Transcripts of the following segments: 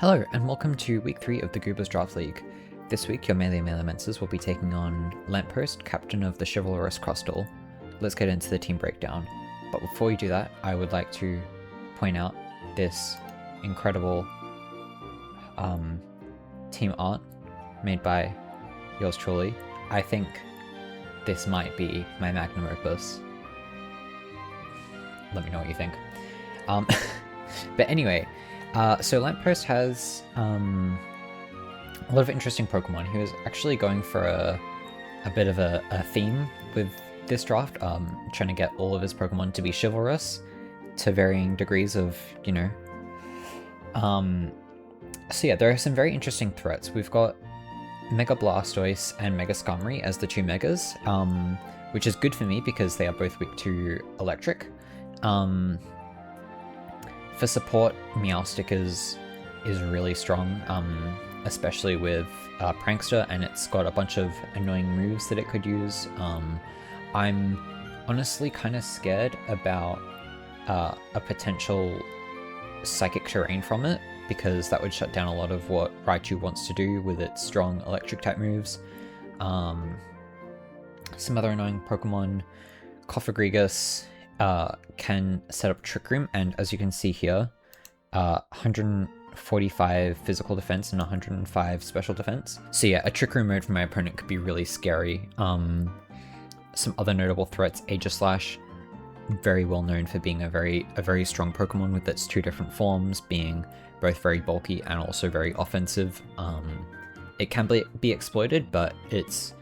Hello, and welcome to week 3 of the Goobers Draft League. This week, your melee Melemences will be taking on Lamppost, captain of the Chivalrous Crostal. Let's get into the team breakdown. But before we do that, I would like to point out this incredible team art made by yours truly. I think this might be my magnum opus. Let me know what you think. But anyway, so Lamppost has a lot of interesting Pokemon. He was actually going for a bit of a theme with this draft, trying to get all of his Pokemon to be chivalrous to varying degrees of, So yeah, there are some very interesting threats. We've got Mega Blastoise and Mega Skarmory as the two Megas, which is good for me because they are both weak to Electric. For support, Meowstic is really strong, especially with Prankster, and it's got a bunch of annoying moves that it could use. I'm honestly kind of scared about a potential Psychic Terrain from it, because that would shut down a lot of what Raichu wants to do with its strong electric type moves. Some other annoying Pokemon, Cofagrigus can set up Trick Room, and as you can see here, 145 physical defense and 105 special defense. So yeah, a Trick Room mode for my opponent could be really scary. Some other notable threats, Aegislash, very well known for being a very strong Pokemon with its two different forms, being both very bulky and also very offensive. It can be exploited, but it's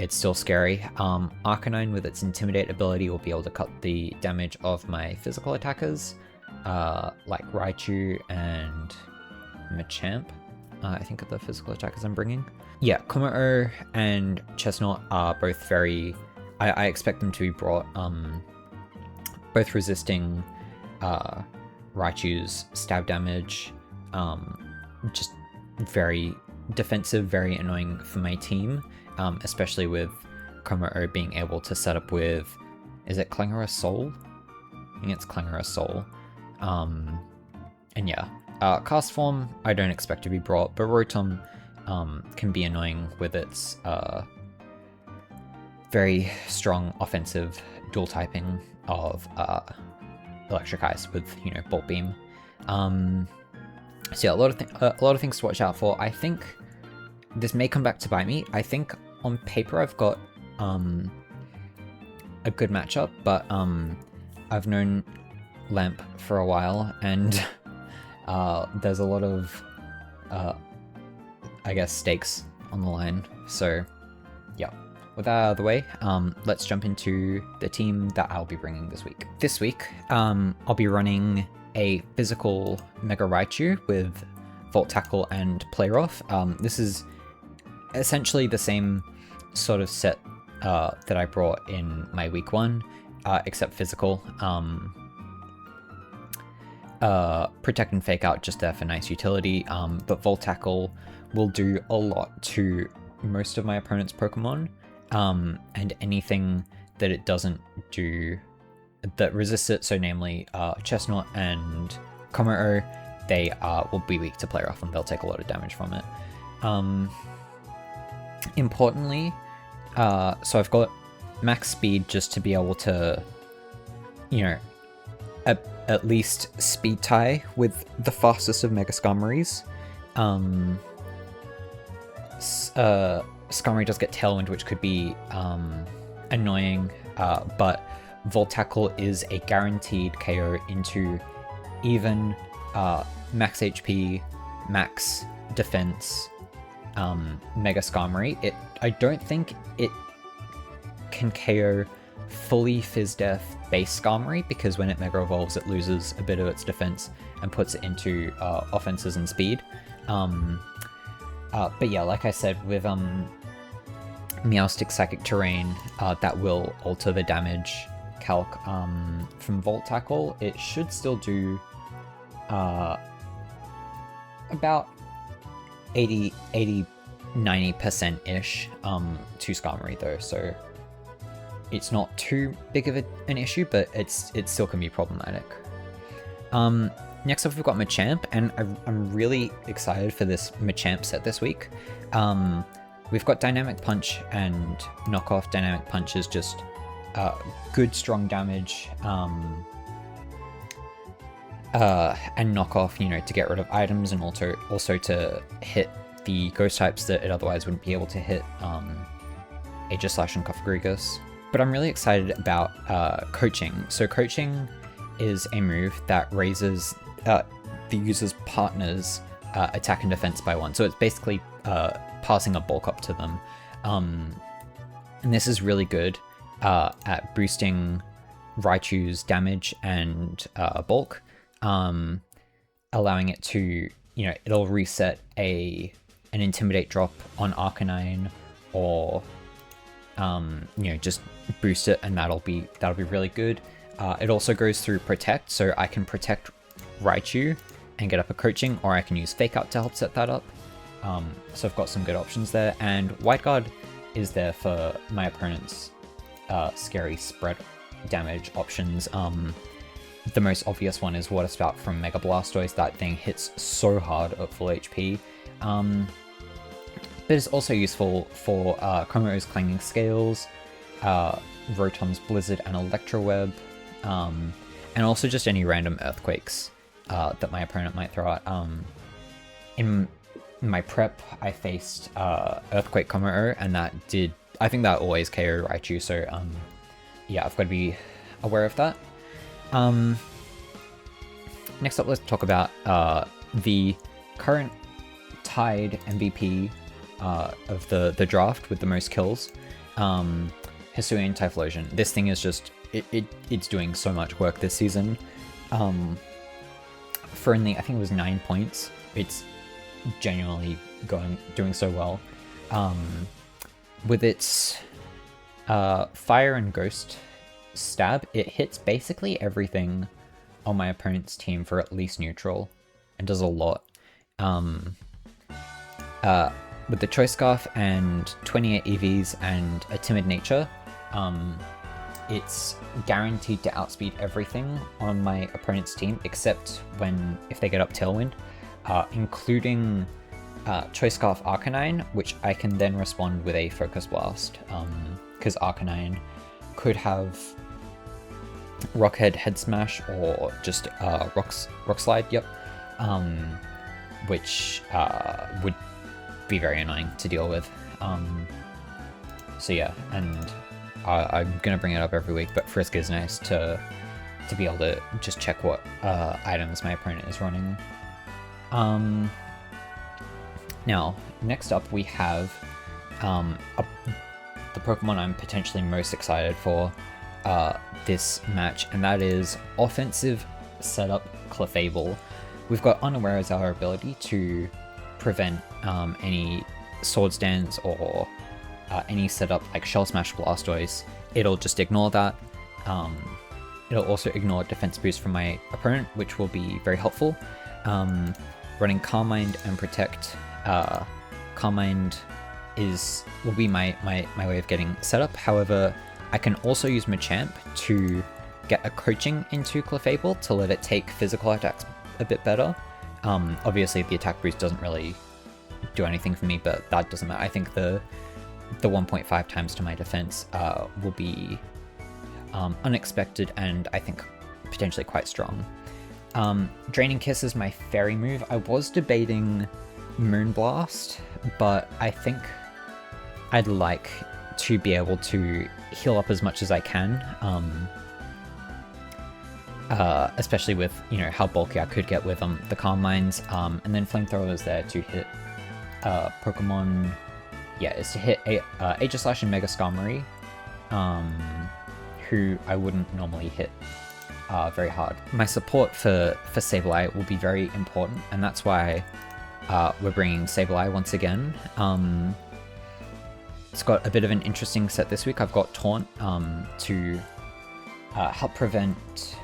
still scary. Arcanine with its Intimidate ability will be able to cut the damage of my physical attackers, like Raichu and Machamp, I think are the physical attackers I'm bringing. Yeah, Kommo-o and Chestnut are both very... I expect them to be brought, both resisting Raichu's stab damage, just very defensive, very annoying for my team. Especially with Kommo-o being able to set up with, is it Clangorous Soul? I think it's Clangorous Soul. And yeah, Cast Form I don't expect to be brought, but Rotom can be annoying with its very strong offensive dual typing of Electric Ice with, Bolt Beam. So yeah, a lot of things to watch out for. I think this may come back to bite me. I think on paper I've got a good matchup, but I've known Lamp for a while, and there's a lot of I guess stakes on the line. So yeah, with that out of the way, let's jump into the team that I'll be bringing this week. This week, I'll be running a physical Mega Raichu with Volt Tackle and Play Rough. This is essentially the same sort of set that I brought in my week 1, except physical. Protect and Fake Out just there for nice utility, but Volt Tackle will do a lot to most of my opponent's Pokemon, and anything that it doesn't do that resists it, so namely Chestnut and Kommo-o, they will be weak to Play Rough and they'll take a lot of damage from it. Importantly, so I've got max speed just to be able to, at least speed tie with the fastest of Mega Skarmories. Skarmory does get Tailwind, which could be annoying, but Volt Tackle is a guaranteed KO into even max HP, max defense Mega Skarmory. I don't think it can KO fully Fizz Death base Skarmory, because when it Mega Evolves it loses a bit of its defense and puts it into offenses and speed. But yeah, like I said, with Meowstic Psychic Terrain, that will alter the damage calc from Volt Tackle. It should still do about 90%-ish to Skarmory though, so it's not too big of an issue, but it still can be problematic. Next up, we've got Machamp, and I'm really excited for this Machamp set this week. We've got Dynamic Punch and Knockoff. Dynamic Punch is just good, strong damage, and Knockoff, you know, to get rid of items and also to hit the ghost types that it otherwise wouldn't be able to hit, Aegislash and Cofagrigus. But I'm really excited about Coaching. So Coaching is a move that raises the user's partner's attack and defense by 1. So it's basically passing a bulk up to them. And this is really good at boosting Raichu's damage and bulk, allowing it to, you know, it'll reset an Intimidate drop on Arcanine, or you know, just boost it, and that'll be really good. It also goes through Protect, so I can protect Raichu and get up a Coaching, or I can use Fake Out to help set that up. So I've got some good options there, and White Guard is there for my opponent's scary spread damage options. The most obvious one is Water Spout from Mega Blastoise. That thing hits so hard at full HP. But it's also useful for Komodo's Clanging Scales, Rotom's Blizzard and Electro Web, and also just any random Earthquakes that my opponent might throw out. In my prep, I faced Earthquake Komodo, and I think that always KO Raichu, so yeah, I've got to be aware of that. Next up, let's talk about the current tied MVP of the draft with the most kills, Hisuian Typhlosion. This thing is just, it's doing so much work this season. For only, I think it was 9 points, it's genuinely doing so well. With its Fire and Ghost stab, it hits basically everything on my opponent's team for at least neutral, and does a lot. With the Choice Scarf and 28 EVs and a Timid Nature, it's guaranteed to outspeed everything on my opponent's team, except if they get up Tailwind, including Choice Scarf Arcanine, which I can then respond with a Focus Blast, because Arcanine could have Rockhead Head Smash or just Rock Slide, yep, which would be very annoying to deal with. So yeah, and I'm gonna bring it up every week, but Frisk is nice to be able to just check what items my opponent is running. Now, next up we have the Pokemon I'm potentially most excited for this match, and that is Offensive Setup Clefable. We've got Unaware as our ability to prevent any Swords Dance or any setup like Shell Smash Blastoise. It'll just ignore that. It'll also ignore Defense Boost from my opponent, which will be very helpful. Running Calm Mind and Protect. Calm Mind will be my way of getting set up. However, I can also use Machamp to get a Coaching into Clefable to let it take physical attacks a bit better. Obviously the attack boost doesn't really do anything for me, but that doesn't matter. I think the 1.5 times to my defense will be unexpected, and I think potentially quite strong. Draining Kiss is my fairy move. I was debating Moonblast, but I think I'd like to be able to heal up as much as I can, especially with, you know, how bulky I could get with the Calm Minds, and then Flamethrower is there to hit Pokemon. Yeah, is to hit Aegislash and Mega Skarmory, who I wouldn't normally hit very hard. My support for Sableye will be very important, and that's why we're bringing Sableye once again. It's got a bit of an interesting set this week. I've got Taunt to help prevent...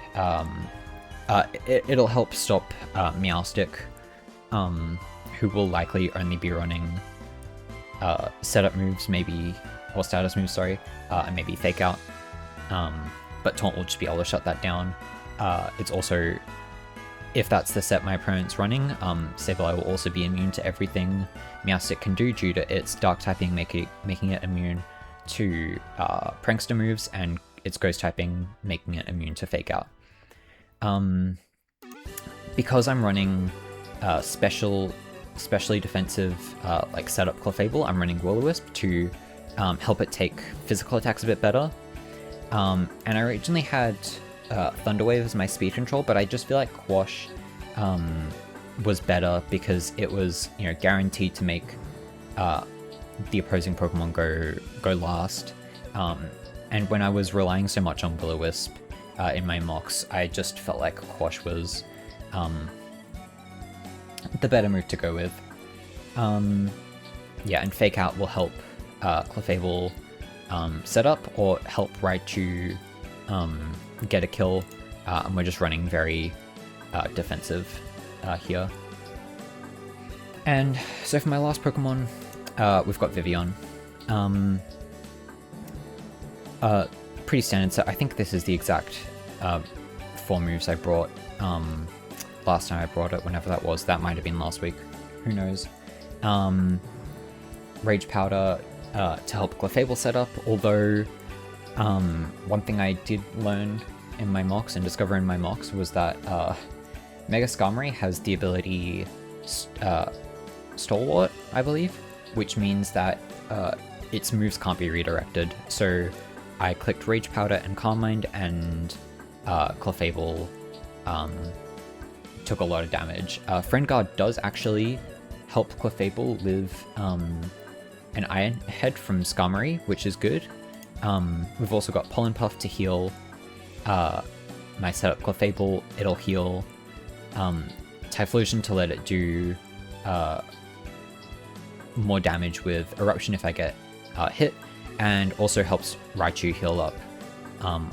it'll help stop Meowstic, who will likely only be running setup moves, maybe, or status moves, sorry, and maybe Fake Out. But Taunt will just be able to shut that down. It's also if that's the set my opponent's running, Sableye will also be immune to everything Meowstic can do due to its dark typing making it immune to Prankster moves, and its ghost typing making it immune to Fake Out. Because I'm running especially defensive like setup Clefable, I'm running Will-O-Wisp to help it take physical attacks a bit better. And I originally had Thunder Wave as my speed control, but I just feel like Quash was better because it was, you know, guaranteed to make the opposing Pokemon go last. And when I was relying so much on Will-O-Wisp in my mocks, I just felt like Quash was the better move to go with. Yeah, and Fake Out will help Clefable set up or help Raichu get a kill, and we're just running very defensive here. And so for my last Pokemon, we've got Vivillon. Pretty standard, so I think this is the exact 4 moves I brought last time I brought it, whenever that was. That might have been last week, who knows. Rage Powder to help Clefable set up, although one thing I did learn in my mocks and discover in my mocks was that Mega Skarmory has the ability Stalwart, I believe, which means that its moves can't be redirected. So I clicked Rage Powder and Calm Mind, and Clefable took a lot of damage. Friend Guard does actually help Clefable with an Iron Head from Skarmory, which is good. We've also got Pollen Puff to heal my setup Clefable. It'll heal Typhlosion to let it do more damage with Eruption if I get hit, and also helps Raichu heal up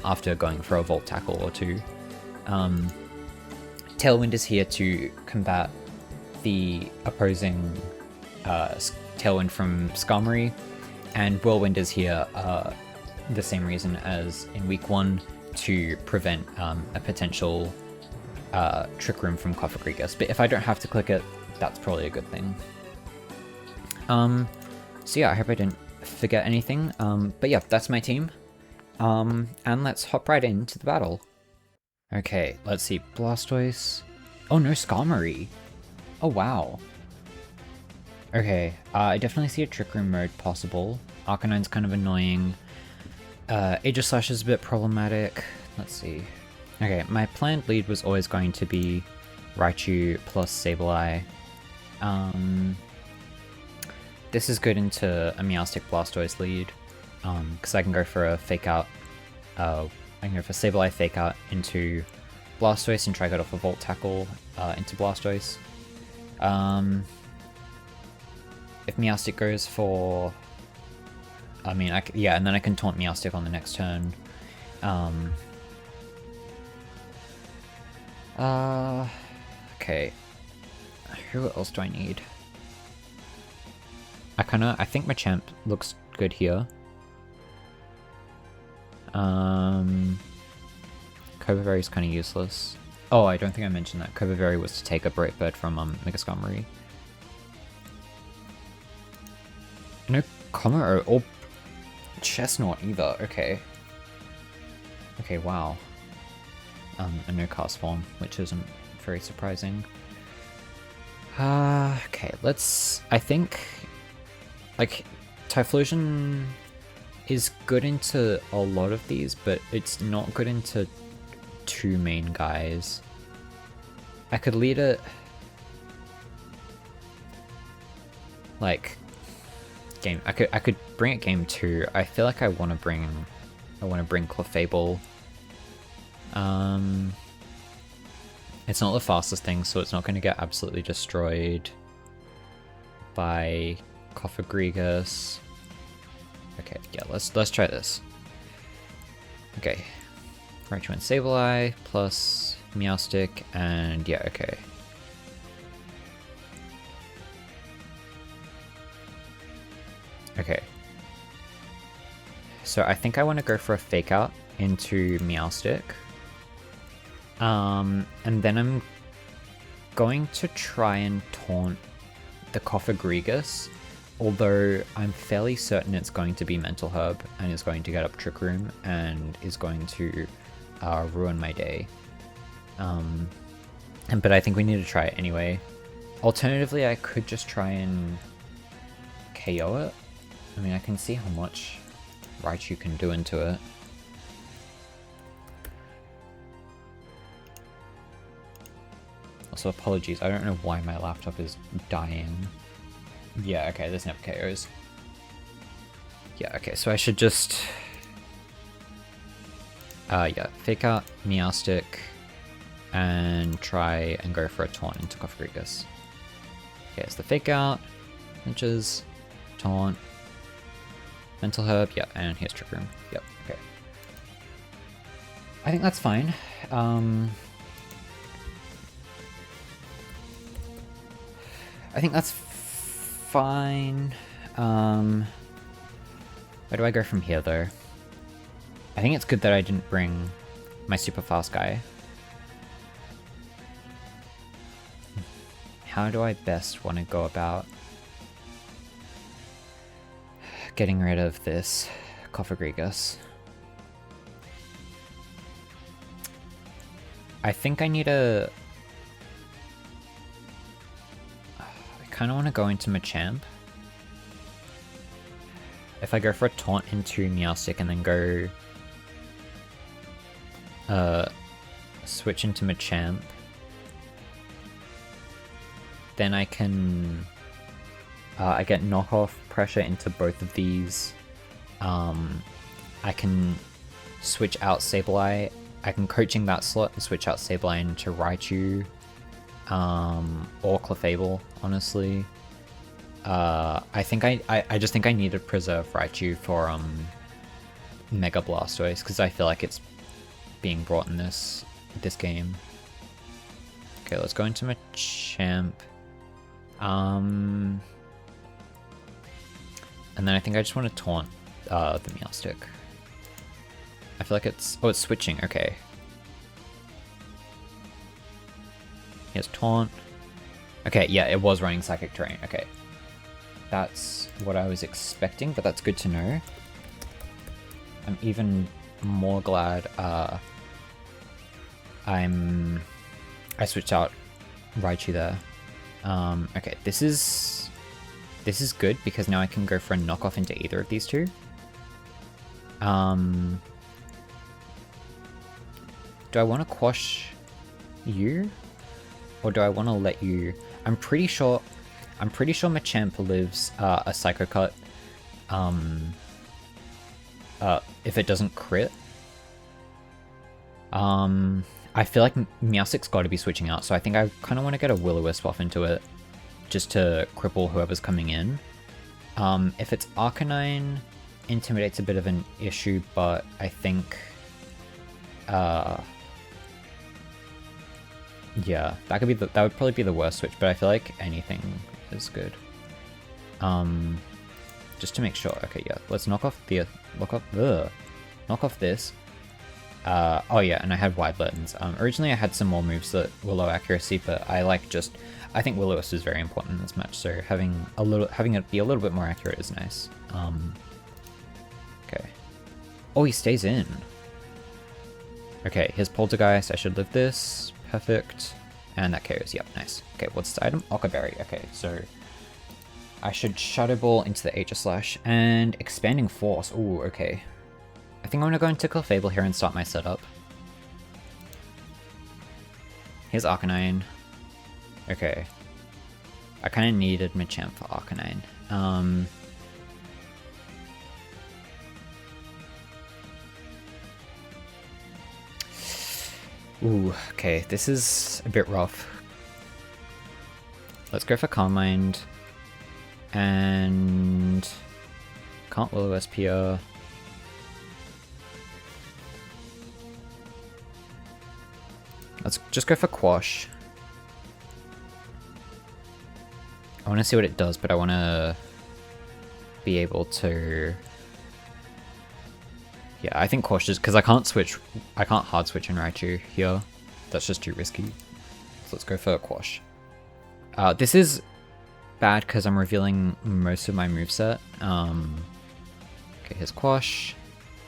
after going for a Volt Tackle or two. Tailwind is here to combat the opposing Tailwind from Skarmory, and Whirlwind is here the same reason as in week 1, to prevent a potential Trick Room from Cofagrigus. But if I don't have to click it, that's probably a good thing. So yeah, I hope I didn't forget anything. But yeah, that's my team. And let's hop right into the battle. Okay, let's see. Blastoise. Oh no, Skarmory. Oh wow. Okay, I definitely see a Trick Room mode possible. Arcanine's kind of annoying. Aegislash is a bit problematic. Let's see. Okay, my planned lead was always going to be Raichu plus Sableye. This is good into a Meowstic Blastoise lead, because I can go for a Fake Out. I can go for Sableye Fake Out into Blastoise and try to get off a Volt Tackle into Blastoise. If Meowstic goes for... I mean, yeah, and then I can taunt Meowstic on the next turn. Okay. Who else do I need? I think Machamp looks good here. Covavery's kind of useless. Oh, I don't think I mentioned that. Covavary was to take a Brave Bird from Mega Skarmory. No Komaro or Chestnut either. Okay. Okay, wow. A no cast form, which isn't very surprising. Okay, let's... I think... Like, Typhlosion is good into a lot of these, but it's not good into 2 main guys. I could lead it... Like... Game... I could bring it game 2. I feel like I want to bring Clefable. It's not the fastest thing, so it's not going to get absolutely destroyed by Cofagrigus. Okay, yeah, let's try this. Okay, Raichu and Sableye plus Meowstic, and yeah, okay. Okay. So I think I want to go for a Fake Out into Meowstic. And then I'm going to try and taunt the Cofagrigus, although I'm fairly certain it's going to be Mental Herb and is going to get up Trick Room and is going to ruin my day. But I think we need to try it anyway. Alternatively, I could just try and KO it. I mean, I can see how much Raichu can do into it. Also, apologies, I don't know why my laptop is dying. Yeah, okay, this never KOs. Yeah, okay, so I should just... yeah, fake out Meowstic and try and go for a taunt into Cofagrigus. Okay, it's the fake out, inches, taunt, Mental Herb, yeah, and here's Trick Room. Yep, okay. I think that's fine. I think that's fine. Where do I go from here, though? I think it's good that I didn't bring my super fast guy. How do I best want to go about getting rid of this Cofagrigus? I think I need a... I kind of want to go into Machamp. If I go for a taunt into Meowstic and then go... switch into Machamp, then I can... I get knockoff pressure into both of these. I can switch out Sableye. I can coaching that slot and switch out Sableye into Raichu. Or Clefable, honestly. I think I just think I need to preserve Raichu for Mega Blastoise, because I feel like it's being brought in this game. Okay, let's go into Machamp. And then I think I just want to taunt the Meowstic. I feel like it's... Oh, it's switching. Okay. He has taunt. Okay, yeah, it was running Psychic Terrain. Okay. That's what I was expecting, but that's good to know. I'm even more glad I switched out Raichu there. Okay, this is good because now I can go for a knockoff into either of these two. Do I want to quash you? Or do I want to let you... I'm pretty sure Machamp lives a Psycho Cut if it doesn't crit. I feel like Meowstic's got to be switching out, so I think I kind of want to get a Will-O-Wisp off into it just to cripple whoever's coming in. If it's Arcanine, Intimidate's a bit of an issue, but I think... yeah, that would probably be the worst switch, but I feel like anything is good. Just to make sure. Okay, yeah, let's knock off this. Oh yeah, and I had Wide Lens. Originally I had some more moves that were low accuracy, but I think Will-O-Wisp is very important in this match, so having it be a little bit more accurate is nice. Okay. Oh, he stays in. Okay, his Poltergeist, I should live this. Perfect. And that KOs, yep, nice. Okay, what's the item? Okaberry. Okay, so I should Shadow Ball into the Aegislash and Expanding Force. Ooh, okay. I think I'm gonna go into Clefable here and start my setup. Here's Arcanine. Okay. I kind of needed Machamp for Arcanine. Ooh, okay, this is a bit rough. Let's go for Calm Mind. And... can't Will-O-Wisp here. Let's just go for Quash. I want to see what it does, but I want to be able to... yeah, I think Quash is... because I can't hard switch in Raichu here. That's just too risky. So let's go for Quash. This is bad because I'm revealing most of my moveset. Okay, here's Quash.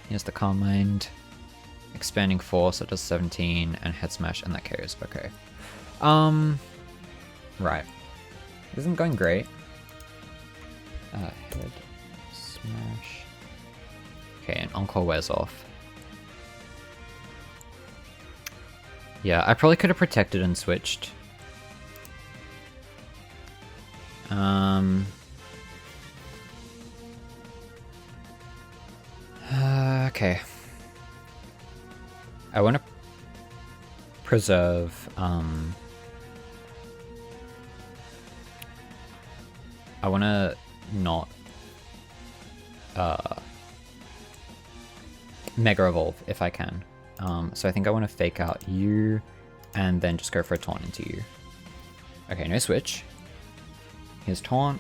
Here's the Calm Mind. Expanding Force, that does 17, and Head Smash, and that KOs. Okay. Right. This isn't going great. Head Smash. Okay, and Encore wears off. Yeah, I probably could have protected and switched. Okay. I want to preserve, I want to not, Mega Evolve if I can. So I think I want to fake out you, and then just go for a taunt into you. Okay, no switch. Here's taunt.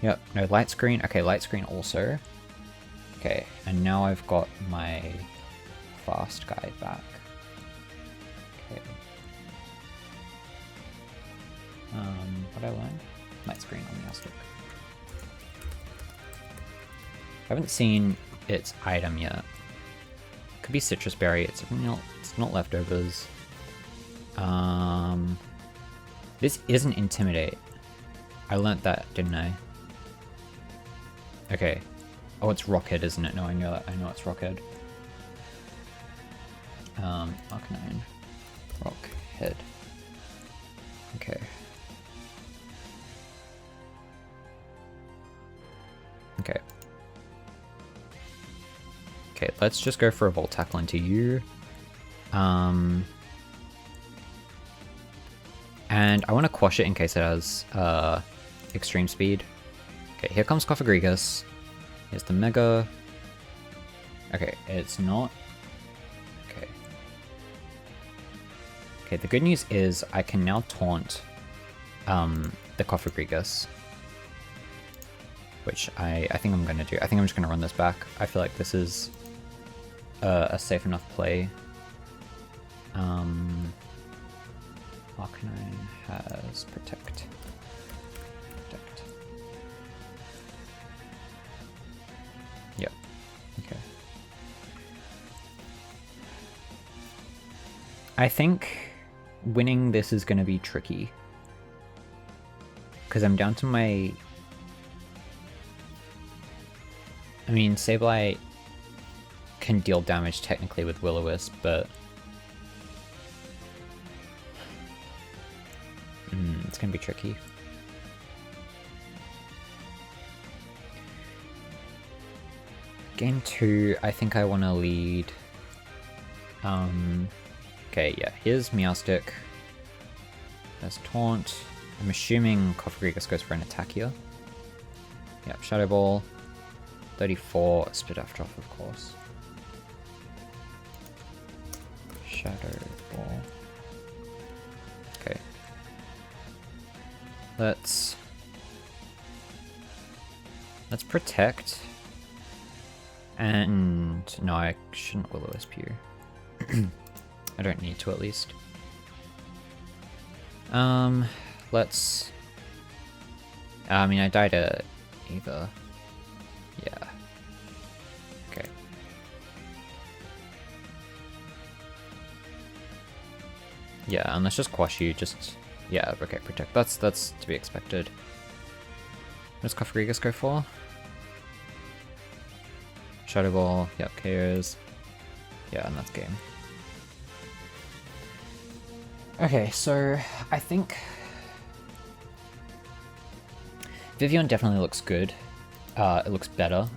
Yep, no light screen. Okay, light screen also. Okay, and now I've got my fast guy back. Okay. What I learned? Light screen on the stick. I haven't seen its item yet. Could be citrus berry. It's not leftovers. This isn't intimidate. I learnt that, didn't I? Okay. Oh, it's Rockhead, isn't it? No, I know that. I know it's Rockhead. Arcanine. Rockhead. Okay. Okay. Okay, let's just go for a Volt Tackle into you. And I want to quash it in case it has extreme speed. Okay, here comes Cofagrigus. Here's the Mega. Okay, it's not. Okay. Okay, the good news is I can now taunt the Cofagrigus. Which I think I'm going to do. I think I'm just going to run this back. I feel like this is a safe enough play. Arcanine has Protect. Protect. Yep. Okay. I think winning this is going to be tricky. Because I'm down to my... I mean, Sableye can deal damage technically with Will-O-Wisp, but... it's gonna be tricky. Game 2, I think I want to lead... okay, yeah, here's Meowstic. There's Taunt. I'm assuming Cofagrigus goes for an attack here. Yep, Shadow Ball. 34, Spit After Off, of course. Shadow Ball. Okay. Let's protect. And no, I shouldn't Will-O-Wisp you. I don't need to, at least. Let's... I mean, I died at either. Yeah. Okay. Yeah, and let's just quash you, just... Yeah, okay, protect. That's to be expected. What does Cofagrigus go for? Shadow Ball, yep, KOs. Yeah, and that's game. Okay, so I think Vivian definitely looks good. It looks better.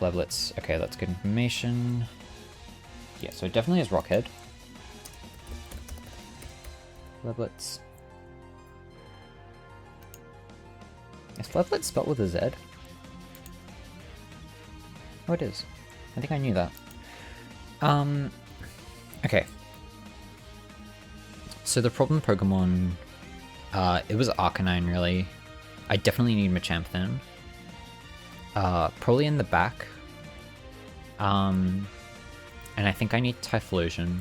Flevlet's, okay, that's good information. Yeah, so it definitely is Rockhead. Flevlet's. Is Flevlet spelled with a Z? Oh, it is. I think I knew that. Okay. So the problem Pokemon, it was Arcanine, really. I definitely need Machamp then. Probably in the back. And I think I need Typhlosion.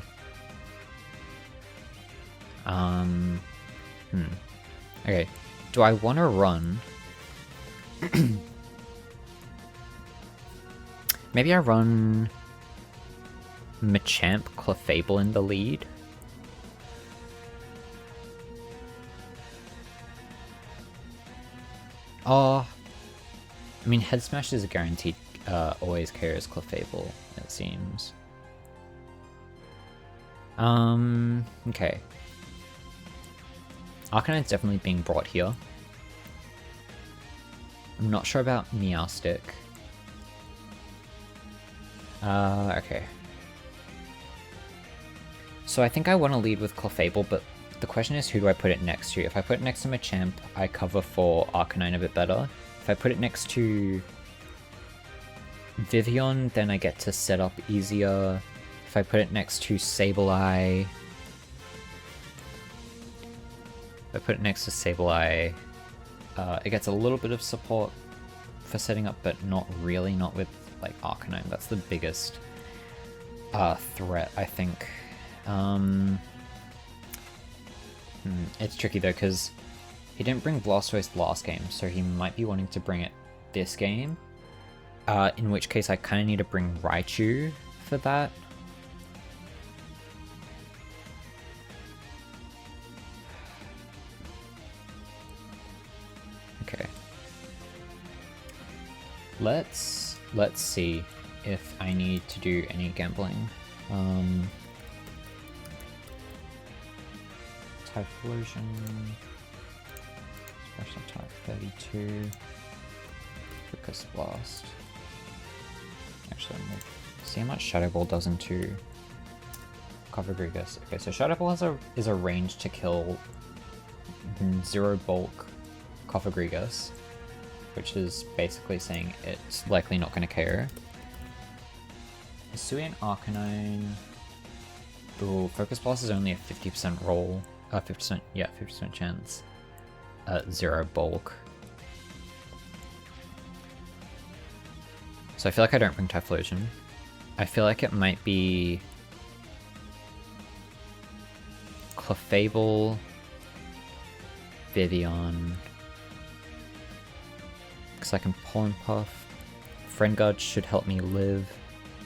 Okay. Do I want to run? Maybe I run Machamp Clefable in the lead. Oh, I mean, Head Smash is a guaranteed always carries Clefable, it seems. Okay. Arcanine's definitely being brought here. I'm not sure about Meowstic. Okay. So I think I want to lead with Clefable, but the question is, who do I put it next to? If I put it next to Machamp, I cover for Arcanine a bit better. If I put it next to Vivian, then I get to set up easier. If I put it next to Sableye... If I put it next to Sableye, it gets a little bit of support for setting up, but not really, not with like Arcanine. That's the biggest threat, I think. It's tricky though, because he didn't bring Blastoise last game, so he might be wanting to bring it this game. In which case I kind of need to bring Raichu for that. Okay. Let's see if I need to do any gambling. Typhlosion, special type 32, Focus Blast. Actually, we'll see how much Shadow Ball does into Cofagrigus. Okay, so Shadow Ball is a range to kill 0 bulk Cofagrigus, which is basically saying it's likely not going to KO. Hisui and Arcanine. Ooh, Focus Blast is only a 50% roll. 50%, yeah, 50% chance. 0 bulk. So I feel like I don't bring Typhlosion. I feel like it might be Clefable, Vivian, because I can Pollen Puff. Friend Guard should help me live.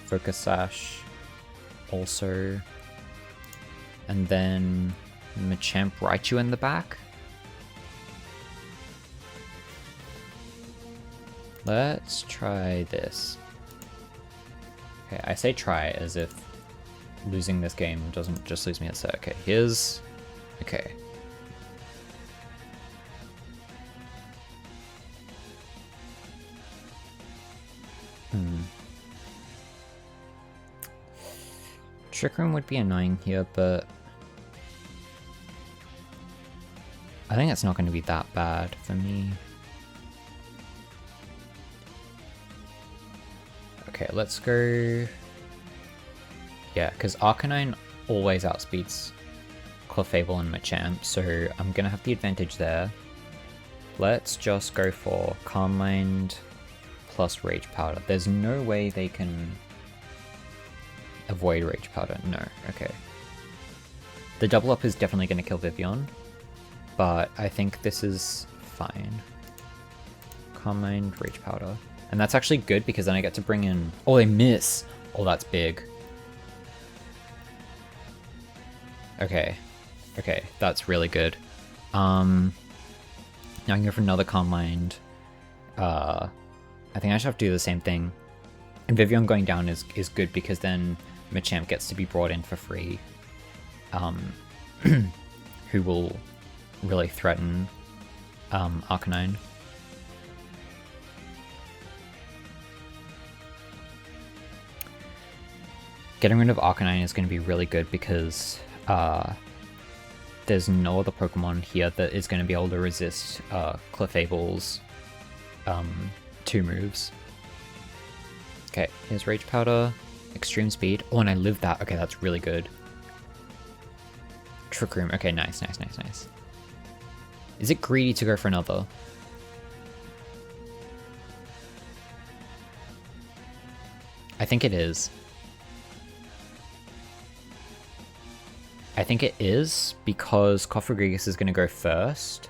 Focus Sash also. And then Machamp Raichu in the back. Let's try this. Okay, I say try as if losing this game doesn't just lose me a set. Okay, here's... Okay. Trick Room would be annoying here, but I think it's not going to be that bad for me. Okay, let's go... Yeah, because Arcanine always outspeeds Clefable and Machamp, so I'm going to have the advantage there. Let's just go for Calm Mind plus Rage Powder. There's no way they can avoid Rage Powder. No, okay. The double up is definitely going to kill Vivian, but I think this is fine. Calm Mind, Rage Powder. And that's actually good because then I get to bring in... Oh, they miss! Oh, that's big. Okay. Okay, that's really good. Now I can go for another Calm Mind. I think I should have to do the same thing. And Vivian going down is good because then Machamp gets to be brought in for free. Who will really threaten Arcanine. Getting rid of Arcanine is going to be really good because there's no other Pokemon here that is going to be able to resist Clefable's 2 moves. Okay, here's Rage Powder, Extreme Speed. Oh, and I live that. Okay, that's really good. Trick Room. Okay, nice, nice, nice, nice. Is it greedy to go for another? I think it is. I think it is, because Cofagrigus is going to go first.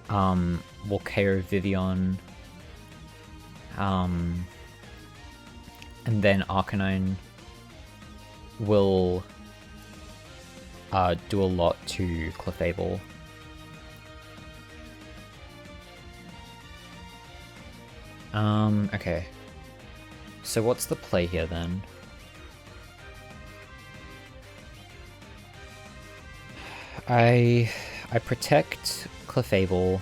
We'll KO Vivian. And then Arcanine will do a lot to Clefable. Okay. So what's the play here then? I protect Clefable,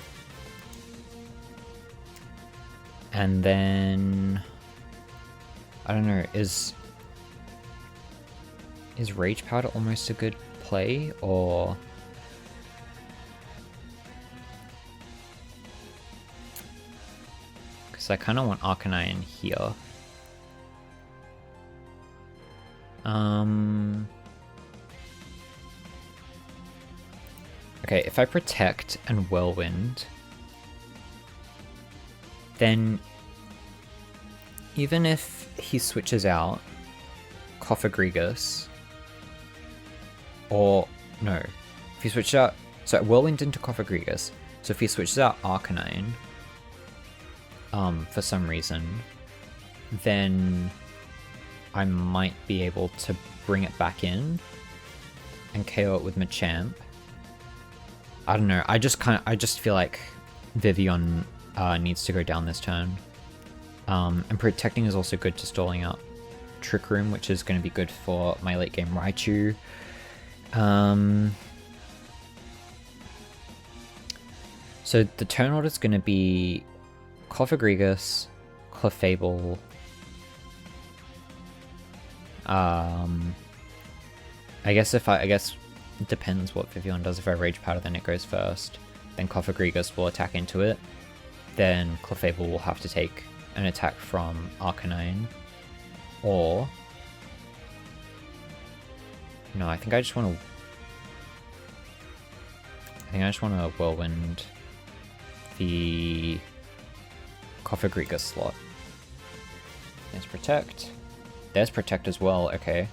and then I don't know, is Rage Powder almost a good play, or because I kind of want Arcanine here. Okay, if I protect and Whirlwind, then even if he switches out Cofagrigus, or no, if he switches out, so Whirlwind into Cofagrigus, so if he switches out Arcanine, for some reason, then I might be able to bring it back in and KO it with Machamp. I don't know, I just feel like Vivian needs to go down this turn. And protecting is also good to stalling out Trick Room, which is going to be good for my late game Raichu. So the turn order is going to be Cofagrigus, Clefable, I guess it depends what Vivian does. If I Rage Powder, then it goes first. Then Cofagrigus will attack into it. Then Clefable will have to take an attack from Arcanine. Or... no, I think I just want to Whirlwind the Cofagrigus slot. There's Protect. There's Protect as well, okay.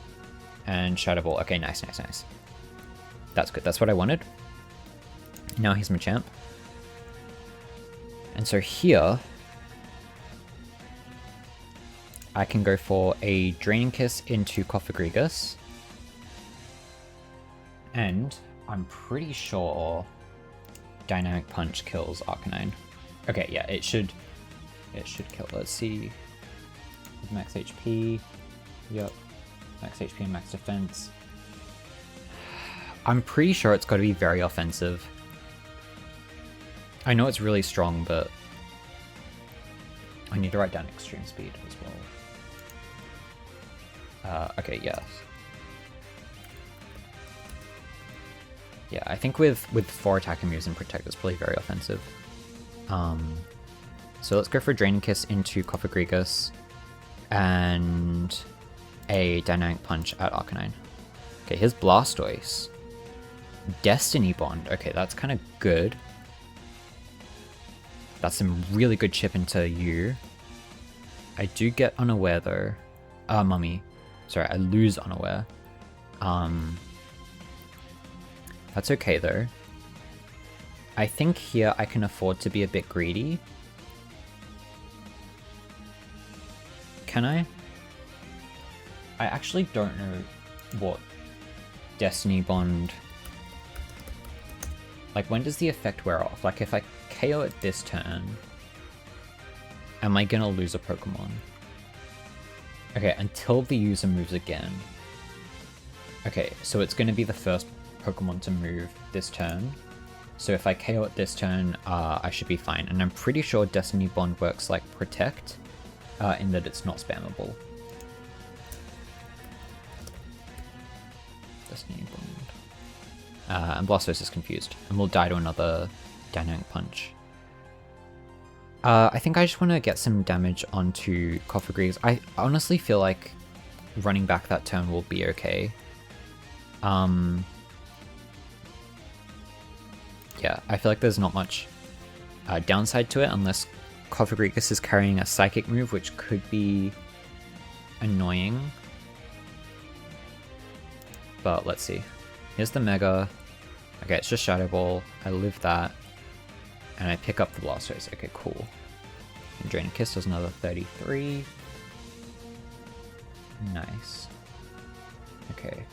And Shadow Ball. Okay, nice. That's good. That's what I wanted. Now he's Machamp. And so here, I can go for a Draining Kiss into Cofagrigus. And I'm pretty sure Dynamic Punch kills Arcanine. Okay, yeah, it should kill. Let's see. Max HP. Yep. Max HP and max defense. I'm pretty sure it's got to be very offensive. I know it's really strong, but I need to write down extreme speed as well. Okay, yes. Yeah, I think with 4 attacking moves and Protect, it's probably very offensive. So let's go for Draining Kiss into Cofagrigus and a Dynamic Punch at Arcanine. Okay, here's Blastoise. Destiny Bond. Okay, that's kind of good. That's some really good chip into you. I do get Unaware though. Mummy. Sorry, I lose Unaware. That's okay though. I think here I can afford to be a bit greedy. Can I? I actually don't know what Destiny Bond... like, when does the effect wear off? Like, if I KO it this turn, am I gonna lose a Pokemon? Okay, until the user moves again. Okay, so it's gonna be the first Pokemon to move this turn. So if I KO it this turn, I should be fine. And I'm pretty sure Destiny Bond works like Protect, in that it's not spammable. Destiny Bond. And Blastoise is confused, and will die to another Dynamic Punch. I think I just want to get some damage onto Cofagrigus. I honestly feel like running back that turn will be okay. Yeah, I feel like there's not much downside to it unless Cofagrigus is carrying a Psychic move, which could be annoying. but let's see. Here's the Mega. Okay, it's just Shadow Ball. I live that. And I pick up the Blastoise. Okay, cool. And Draining Kiss does another 33. Nice. Okay.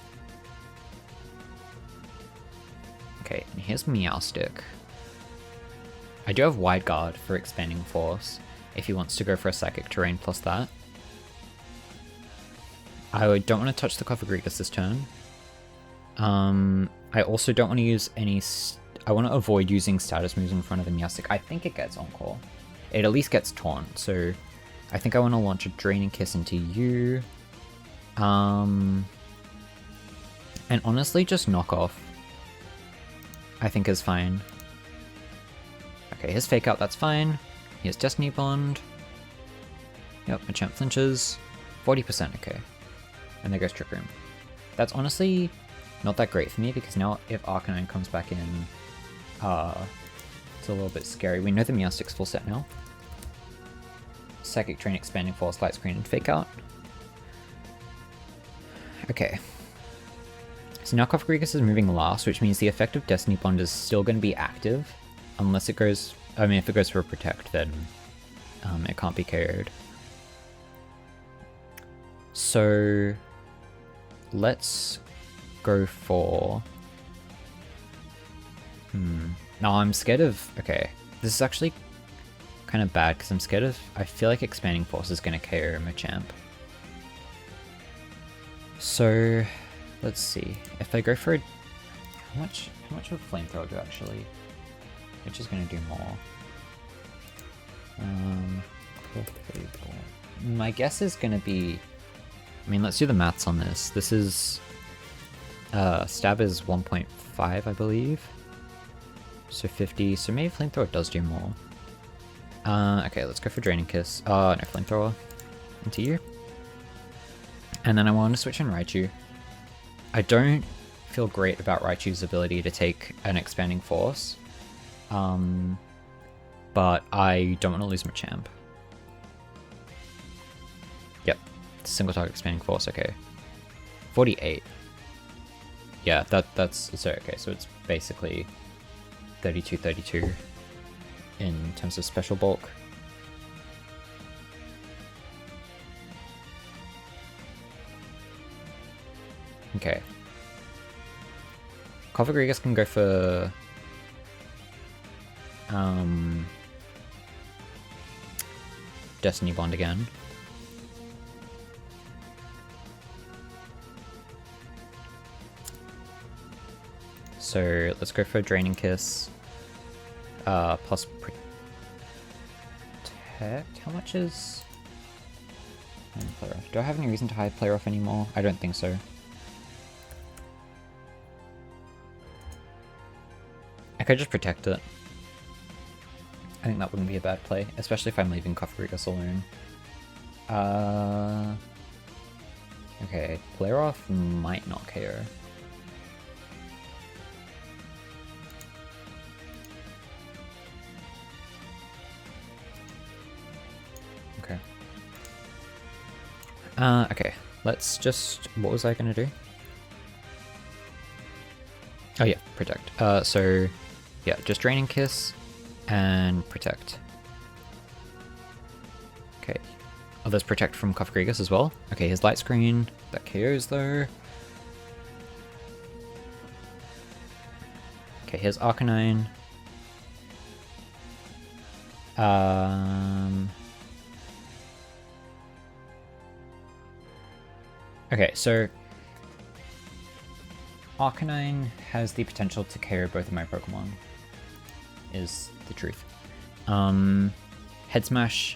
Okay, and here's Meowstic. I do have Wide Guard for Expanding Force, if he wants to go for a Psychic Terrain plus that. I don't want to touch the Cofagrigus this turn. I also don't want to use any... I want to avoid using status moves in front of the Meowstic. I think it gets Encore. It at least gets Taunt, so I think I want to launch a Draining Kiss into you. And honestly, just Knock Off, I think is fine. Okay, here's Fake Out, that's fine. Here's Destiny Bond. Yep, Machamp flinches. 40%, okay. And there goes Trick Room. That's honestly not that great for me, because now if Arcanine comes back in, it's a little bit scary. We know the Meowstic's full set now. Psychic Terrain, Expanding Force, Light Screen, and Fake Out. Okay. So now Cofagrigus is moving last, which means the effect of Destiny Bond is still going to be active. Unless it goes... I mean, if it goes for a Protect, then it can't be KO'd. So... let's go for... No, I'm scared of... Okay. This is actually kind of bad, because I'm scared of... I feel like Expanding Force is going to KO Machamp. So... let's see. If I go for a... How much would Flamethrower do, actually? Which is going to do more. My guess is going to be... I mean, let's do the maths on this. This is... Stab is 1.5, I believe. So 50. So maybe Flamethrower does do more. Okay, let's go for Draining Kiss. No, Flamethrower. Into you. And then I want to switch in Raichu. I don't feel great about Raichu's ability to take an Expanding Force. But I don't want to lose Machamp. Yep. Single target Expanding Force, okay. 48. Yeah, that's... So, okay, so it's basically 32-32 in terms of special bulk. Okay. Cofagrigus can go for... Destiny Bond again. So let's go for Draining Kiss. Plus Protect. How much is... Player off. Do I have any reason to hide Player Off anymore? I don't think so. I could just Protect it. I think that wouldn't be a bad play, especially if I'm leaving Cofagrigus alone. Okay, Player Off might not KO. Okay. Okay, let's just... What was I gonna do? Oh yeah, Protect. So, yeah, just Draining Kiss and Protect. Okay. Oh, there's Protect from Cofagrigus as well. Okay, his Light Screen. That KOs though. Okay, here's Arcanine. Okay, so Arcanine has the potential to KO both of my Pokemon, is the truth. Head Smash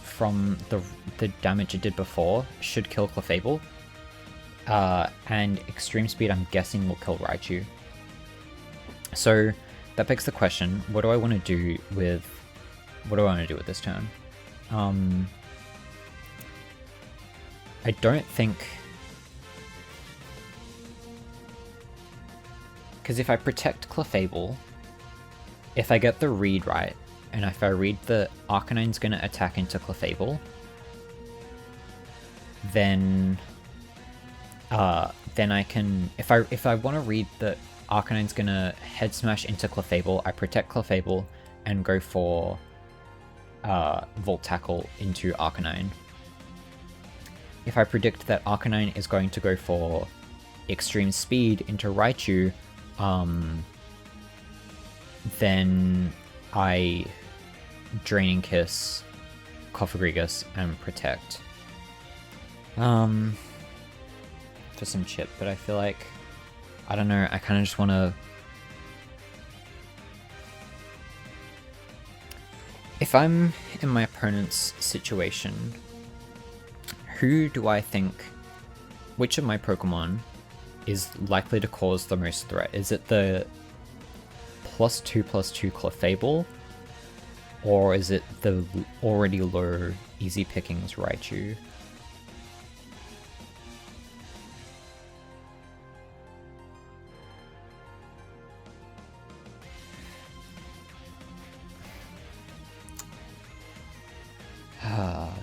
from the damage it did before should kill Clefable, and Extreme Speed I'm guessing will kill Raichu. So that begs the question, what do I want to do with this turn? I don't think... Because if I Protect Clefable, if I get the read right, and if I read the Arcanine's going to attack into Clefable, then then I can, if I want to read that Arcanine's gonna head smash into Clefable, I protect Clefable and go for Volt Tackle into Arcanine. If I predict that Arcanine is going to go for Extreme Speed into Raichu, then I Draining Kiss, Cofagrigus, and protect. For some chip, but I feel like, I don't know, I kind of just want to... If I'm in my opponent's situation, who do I think, which of my Pokemon is likely to cause the most threat? Is it the +2/+2 Clefable? Or is it the already low Easy Pickings Raichu?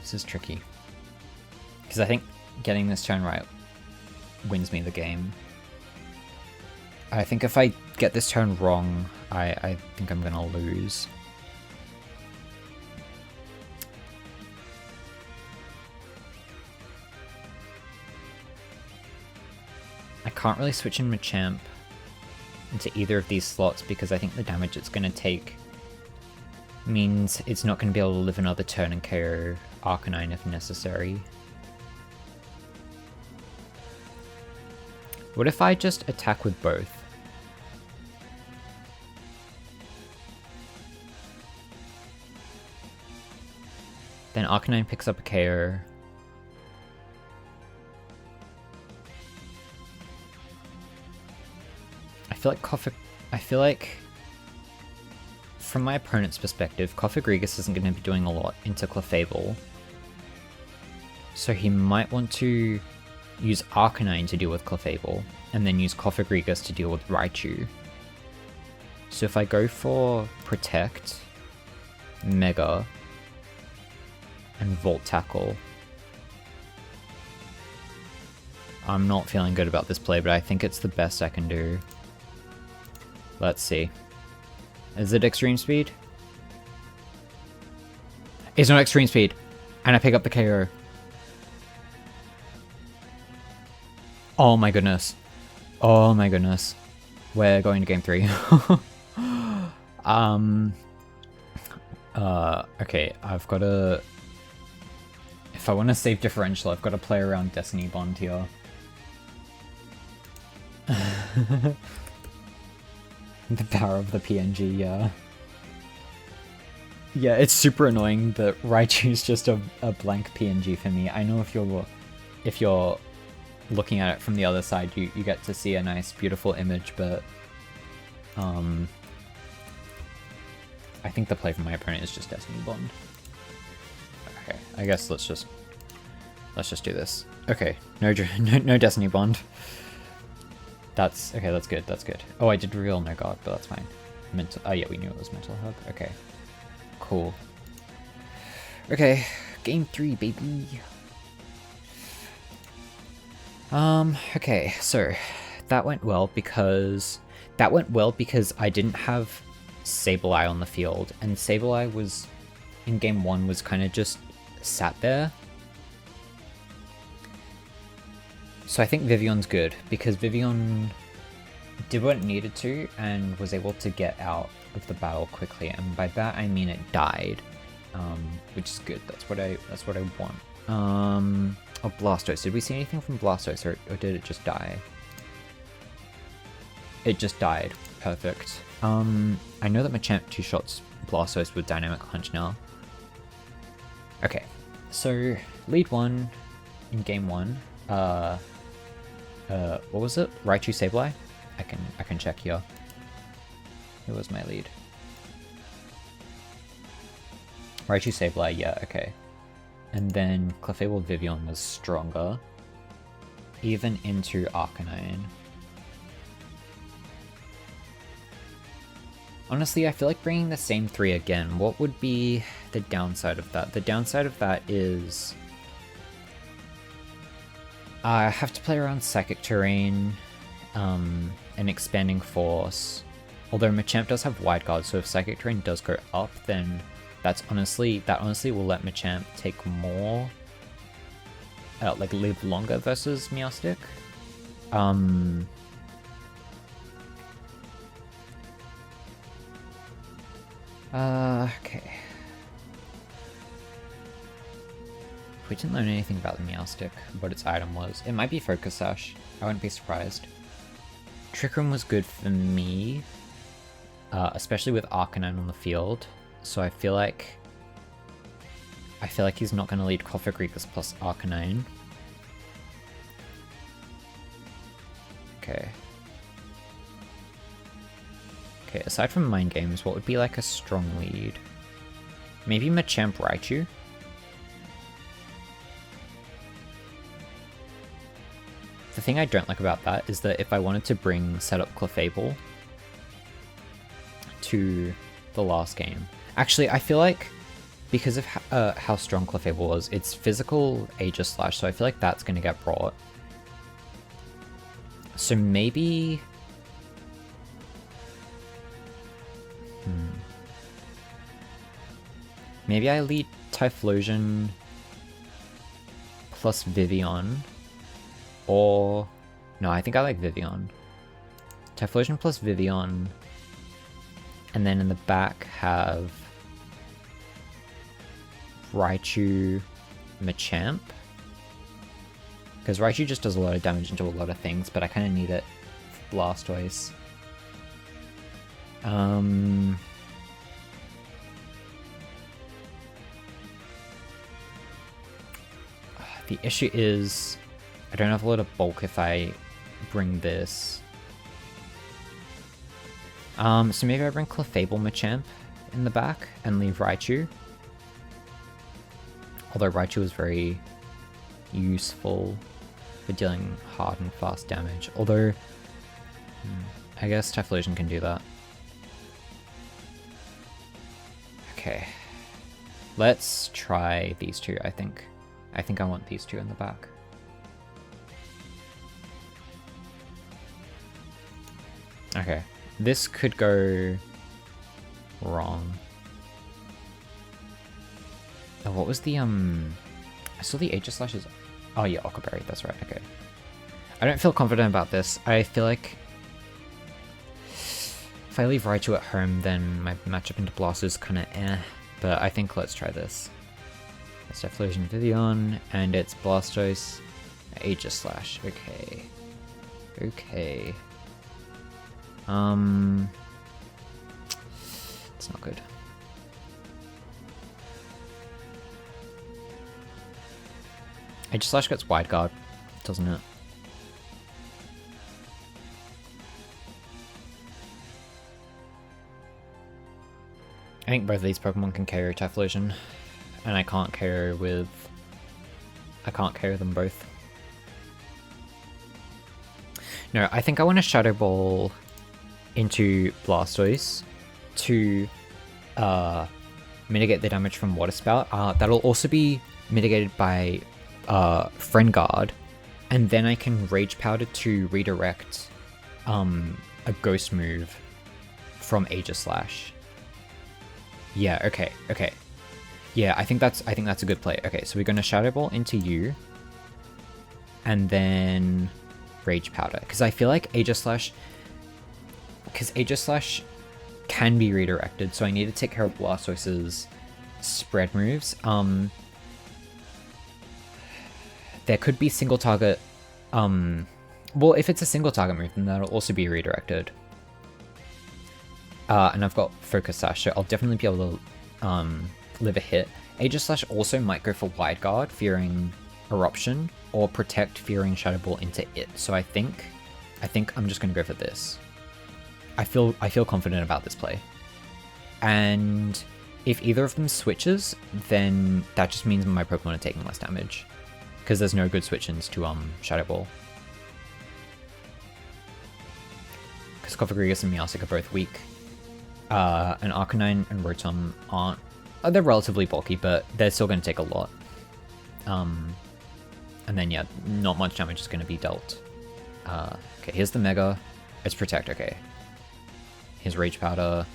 This is tricky. Because I think getting this turn right wins me the game. I think if I get this turn wrong, I think I'm gonna lose. I can't really switch in Machamp into either of these slots because I think the damage it's gonna take means it's not going to be able to live another turn and KO Arcanine if necessary. What if I just attack with both? Then Arcanine picks up a KO. I feel like from my opponent's perspective, Cofagrigus isn't going to be doing a lot into Clefable. So he might want to use Arcanine to deal with Clefable, and then use Cofagrigus to deal with Raichu. So if I go for Protect, Mega, and Volt Tackle, I'm not feeling good about this play, but I think it's the best I can do. Let's see. Is it Extreme Speed? It's not Extreme Speed. And I pick up the KO. Oh my goodness. Oh my goodness. We're going to game 3. Okay, I've got to... If I want to save differential, I've got to play around Destiny Bond here. The power of the PNG, yeah. Yeah, it's super annoying that Raichu's just a blank PNG for me. I know if you're looking at it from the other side, you get to see a nice, beautiful image, but I think the play from my opponent is just Destiny Bond. Okay, I guess let's just do this. Okay, no Destiny Bond. That's okay. That's good. That's good. Oh, I did reveal no god, but that's fine. Oh yeah, we knew it was Mental Hub. Okay, cool. Okay, game 3, baby. Okay, so that went well because I didn't have Sableye on the field, and Sableye was in game 1 was kind of just sat there. So I think Vivion's good, because Vivion did what it needed to and was able to get out of the battle quickly, and by that I mean it died, which is good. That's what I want. Oh, Blastoise. Did we see anything from Blastoise, or did it just die? It just died. Perfect. I know that Machamp 2-shots Blastoise with Dynamic Punch now. Okay, so lead 1 in game 1. What was it? Raichu Sableye? I can check here. Who was my lead? Raichu Sableye, yeah, okay. And then Clefable Vivion was stronger. Even into Arcanine. Honestly, I feel like bringing the same 3 again, what would be the downside of that? The downside of that is... I have to play around Psychic Terrain, and Expanding Force. Although Machamp does have Wide Guard, so if Psychic Terrain does go up, then that honestly will let Machamp take more, like live longer versus Meowstic. Okay. We didn't learn anything about the Meowstic, what its item was. It might be Focus Sash. I wouldn't be surprised. Trick Room was good for me, especially with Arcanine on the field. So I feel like he's not going to lead Cofagrigus plus Arcanine. Okay. Okay, aside from Mind Games, what would be like a strong lead? Maybe Machamp Raichu? The thing I don't like about that is that if I wanted to bring setup Clefable to the last game... Actually, I feel like because of how strong Clefable was, it's physical Aegis Slash, so I feel like that's going to get brought. So maybe... Maybe I lead Typhlosion plus Vivian. Or... No, I think I like Vivian. Typhlosion plus Vivian. And then in the back have... Raichu, Machamp. Because Raichu just does a lot of damage into a lot of things, but I kind of need it for Blastoise. The issue is I don't have a lot of bulk if I bring this. So maybe I bring Clefable Machamp in the back and leave Raichu. Although Raichu is very useful for dealing hard and fast damage. Although, I guess Typhlosion can do that. Okay. Let's try these two, I think. I think I want these two in the back. Okay. This could go wrong. Oh, what was the, I saw the Aegis Slashes. Oh yeah, Ockerberry, that's right, okay. I don't feel confident about this. I feel like if I leave Raichu at home, then my matchup into Blast is kind of eh. But I think let's try this. It's Typhlosion Vivian, and it's Blastoise, Aegis Slash. Okay. Okay. It's not good. Aegis Slash gets Wide Guard, doesn't it? I think both of these Pokemon can KO Typhlosion, and I can't KO them both. No, I think I want to Shadow Ball into Blastoise to mitigate the damage from Water Spout. That'll also be mitigated by Friend Guard, and then I can Rage Powder to redirect a Ghost move from Aegis Slash. Yeah, okay, okay. Yeah, I think that's a good play. Okay, so we're gonna Shadow Ball into you, and then Rage Powder, because I feel like Aegis Slash can be redirected, so I need to take care of Blastoise's spread moves. There could be single target, well, if it's a single target move, then that'll also be redirected. And I've got Focus Sash, so I'll definitely be able to live a hit. Aegis Slash also might go for Wide Guard, fearing Eruption, or Protect, fearing Shadow Ball into it. So I think I'm just gonna go for this. I feel confident about this play. And if either of them switches, then that just means my Pokemon are taking less damage, because there's no good switch-ins to Shadow Ball. Because Cofagrigus and Meowstic are both weak. And Arcanine and Rotom aren't... they're relatively bulky, but they're still going to take a lot. And And then, yeah, not much damage is going to be dealt. Okay, here's the Mega. It's Protect, okay. Here's Rage Powder.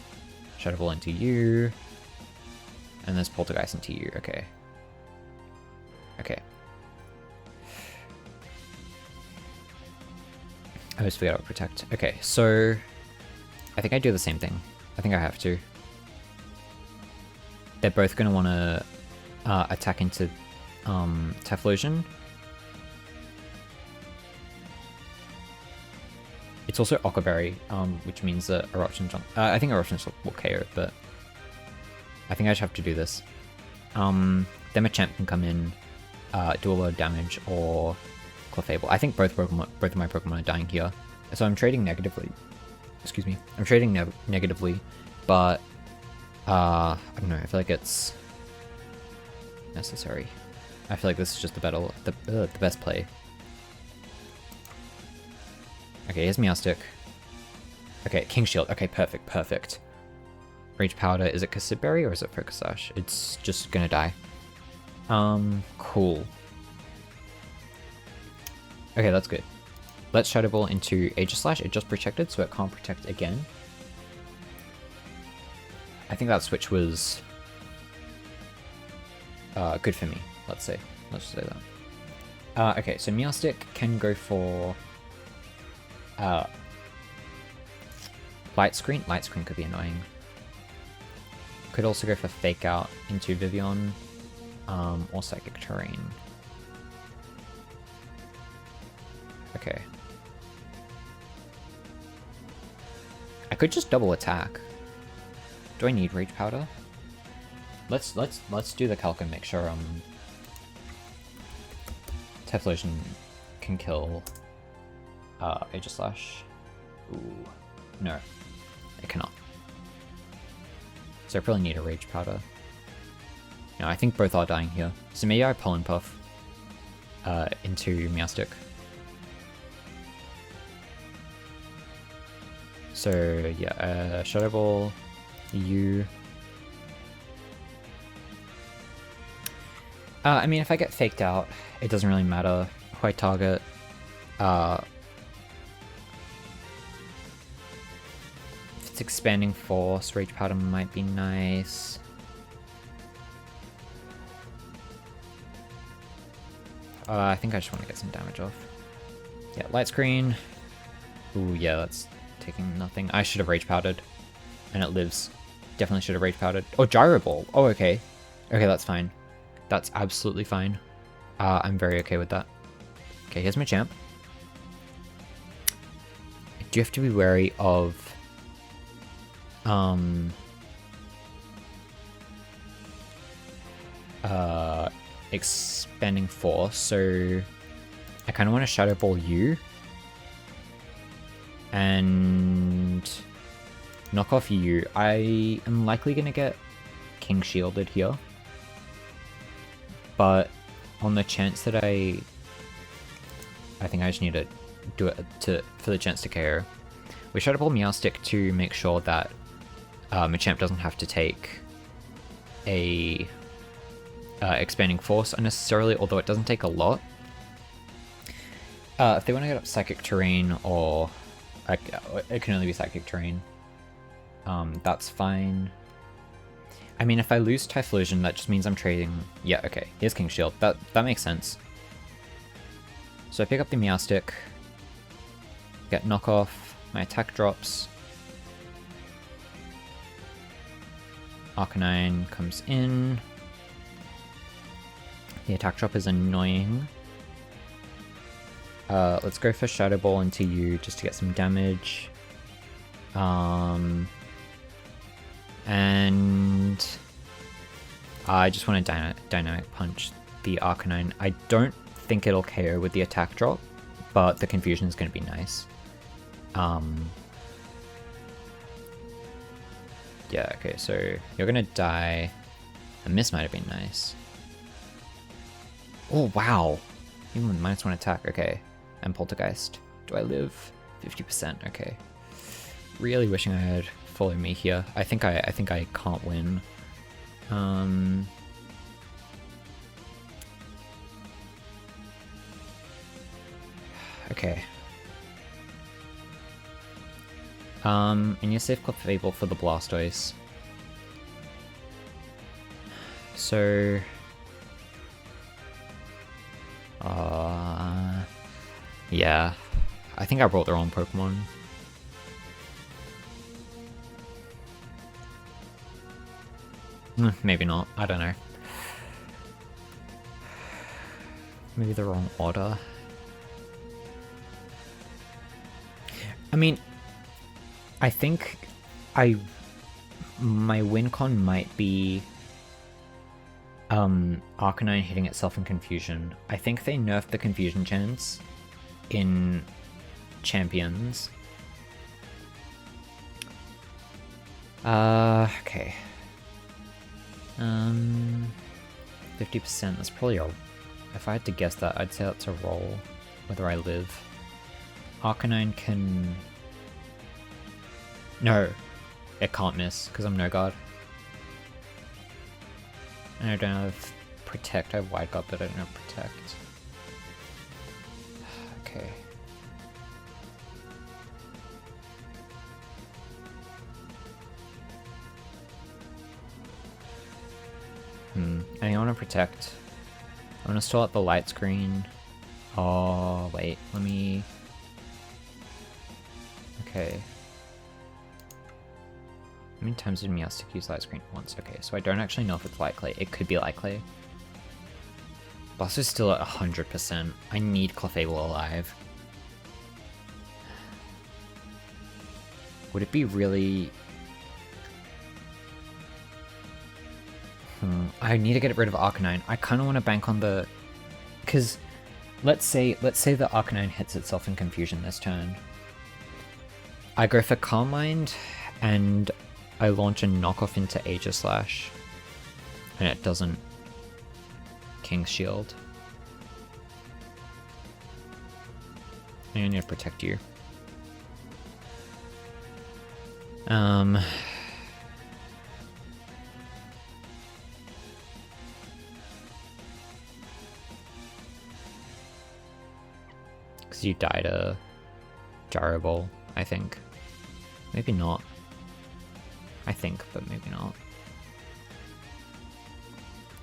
Shadow Ball into you. And there's Poltergeist into you, okay. Okay. I always forget about Protect. Okay, so I think I do the same thing. I think I have to. They're both going to want to attack into Typhlosion. It's also Ockerberry, which means that Eruption Jump. I think Eruption will KO, but I think I just have to do this. Then Machamp can come in, do a lot of damage, or Clefable. I think both of my Pokemon are dying here, so I'm trading negatively. Excuse me, I'm trading negatively, but I don't know. I feel like it's necessary. I feel like this is just the best play. Okay, here's Meowstic. Okay, King Shield. Okay, perfect, perfect. Rage Powder. Is it Cassette Berry or is it Focus Sash? It's just gonna die. Cool. Okay, that's good. Let's Shadow Ball into Aegislash. It just protected, so it can't protect again. I think that switch was good for me, let's say. Let's say that. Okay, so Meowstic can go for Light Screen. Light Screen could be annoying. Could also go for Fake Out into Vivian, or Psychic Terrain. Okay. I could just double attack. Do I need Rage Powder? Let's do the calc and make sure Typhlosion can kill Aegislash. Ooh. No. It cannot. So I probably need a Rage Powder. No, I think both are dying here. So maybe I Pollen Puff into Meowstic. So yeah, Shadow Ball, you. I mean, if I get faked out, it doesn't really matter who I target. If it's Expanding Force, Rage Powder might be nice. I think I just want to get some damage off. Yeah, Light Screen. Ooh, yeah, that's taking nothing. I should have Rage Powdered. And it lives. Definitely should have Rage Powdered. Oh, Gyro Ball. Oh, okay. Okay, that's fine. That's absolutely fine. I'm very okay with that. Okay, here's my champ. I do have to be wary of Expanding Force, so I kind of want to Shadow Ball you and knock off you. I am likely going to get King Shielded here, but on the chance that I think I just need to do it for the chance to KO. We Shadow Ball Meowstic to make sure that Machamp doesn't have to take a Expanding Force unnecessarily, although it doesn't take a lot. If they want to get up Psychic Terrain, or it can only be Psychic Terrain, that's fine. I mean, if I lose Typhlosion, that just means I'm trading. Yeah, okay. Here's King Shield. That makes sense. So I pick up the Meowstic, get knockoff, my attack drops. Arcanine comes in. The attack drop is annoying. Let's go for Shadow Ball into you just to get some damage. And I just want to Dynamic Punch the Arcanine. I don't think it'll KO with the attack drop, but the confusion is going to be nice. Yeah, okay, so you're going to die. A miss might have been nice. Oh, wow. Even with -1 attack, okay. And Poltergeist. Do I live? 50%, okay. Really wishing I had Follow Me here. I think I can't win. Okay. And you save Clefable for the Blastoise. So... yeah. I think I brought the wrong Pokemon. Maybe not. I don't know. Maybe the wrong order. I mean, I think my win con might be Arcanine hitting itself in Confusion. I think they nerfed the Confusion chance in Champions. Okay. 50%, that's probably a... If I had to guess that, I'd say that's a roll, whether I live. Arcanine can... No, it can't miss, because I'm no guard. And I don't have Protect, I have Wide Guard, but I don't have Protect. Okay. I think I want to Protect. I want to stall out the light screen. Oh, wait, let me... Okay. How many times did Meowstic use light screen? Once. Okay, so I don't actually know if it's Light Clay. It could be Light Clay. Blastoise still at 100%. I need Clefable alive. Would it be really... I need to get rid of Arcanine. I kind of want to bank on the... Because let's say the Arcanine hits itself in Confusion this turn. I go for Calm Mind, and I launch a knockoff into Aegislash, and it doesn't King's Shield. I need to protect you. Because you died a Gyro Ball, I think. Maybe not. I think, but maybe not.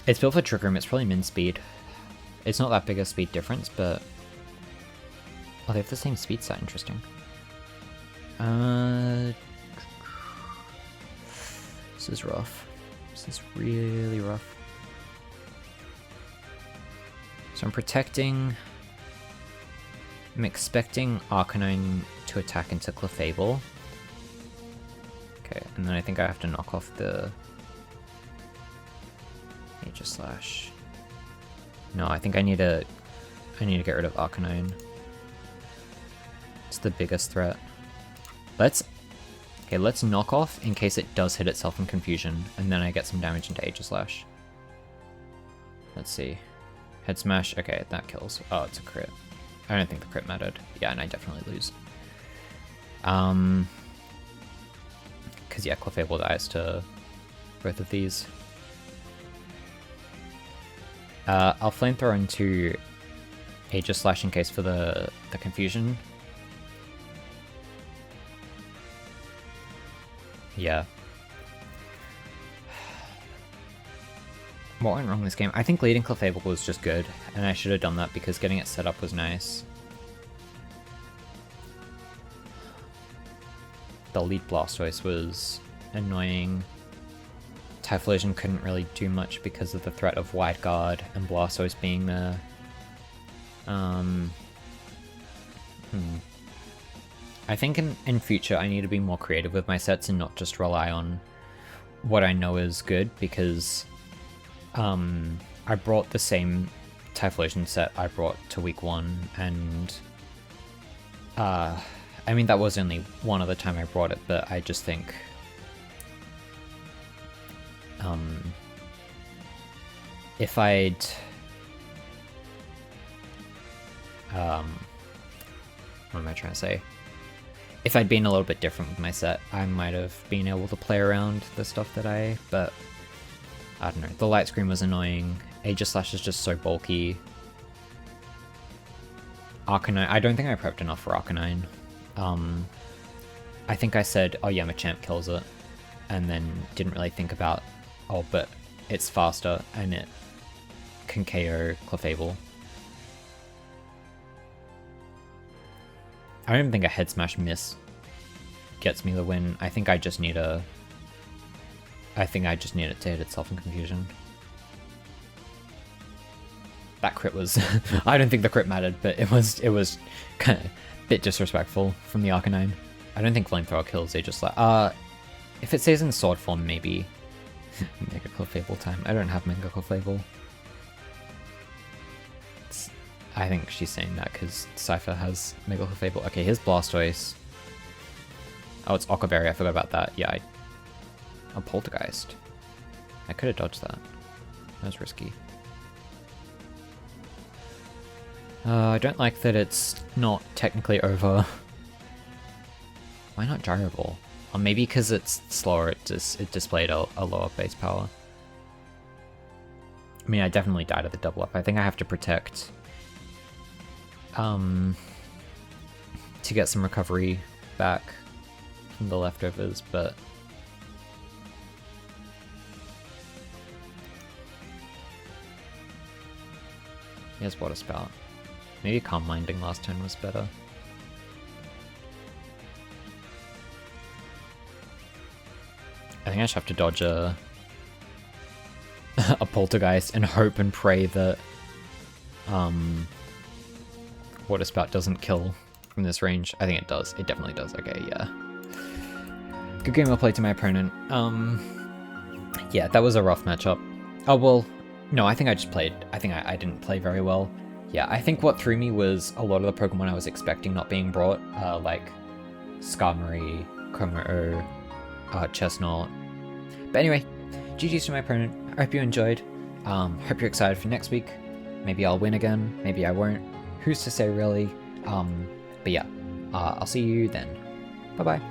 It's built for Trick Room, it's probably min speed. It's not that big a speed difference, but... Oh, they have the same speed set, interesting. This is rough. This is really rough. So I'm protecting... I'm expecting Arcanine to attack into Clefable. Okay, and then I think I have to knock off the Aegislash. No, I think I need to get rid of Arcanine. It's the biggest threat. Let's knock off in case it does hit itself in Confusion, and then I get some damage into Aegislash. Let's see. Head Smash, okay, that kills. Oh, it's a crit. I don't think the crit mattered. Yeah, and I definitely lose. Because yeah, Clefable dies to both of these. I'll Flamethrower into Aegislash in case for the Confusion. Yeah. What went wrong this game? I think leading Clefable was just good, and I should have done that because getting it set up was nice. The lead Blastoise was annoying. Typhlosion couldn't really do much because of the threat of Wide Guard and Blastoise being there. I think in future I need to be more creative with my sets and not just rely on what I know is good, because I brought the same Typhlosion set I brought to week 1, and I mean that was only one other time I brought it, but I just think if I'd what am I trying to say? If I'd been a little bit different with my set, I might have been able to play around the stuff that but I don't know. The light screen was annoying. Aegislash is just so bulky. Arcanine, I don't think I prepped enough for Arcanine. I think I said, oh yeah, Machamp kills it, and then didn't really think about, oh, but it's faster, and it can KO Clefable. I don't even think a head smash miss gets me the win. I think I just need it to hit itself in confusion. That crit was I don't think the crit mattered, but it was kind of a bit disrespectful from the Arcanine. I don't think Flamethrower kills, they just like if it stays in sword form, maybe. Mega Clefable time. I don't have Mega Clefable. I think she's saying that because Sapphire has Mega Clefable. Okay, here's Blastoise. Oh, it's Aqua Berry, I forgot about that. Yeah, a Poltergeist. I could have dodged that. That was risky. I don't like that it's not technically over. Why not Gyro Ball? Or maybe because it's slower, it displayed a lower base power. I mean, I definitely died at the double up. I think I have to protect to get some recovery back from the leftovers, but here's Water Spout. Maybe Calm Minding last turn was better. I think I just have to dodge a Poltergeist and hope and pray that Water Spout doesn't kill from this range. I think it does. It definitely does. Okay, yeah. Good game well played to my opponent. Yeah, that was a rough matchup. Oh, well, no, I think I just played. I think I didn't play very well. Yeah, I think what threw me was a lot of the Pokemon I was expecting not being brought, like Skarmory, Komuro, Chestnut. But anyway, GG's to my opponent. I hope you enjoyed. Hope you're excited for next week. Maybe I'll win again, maybe I won't. Who's to say, really? But yeah, I'll see you then. Bye-bye.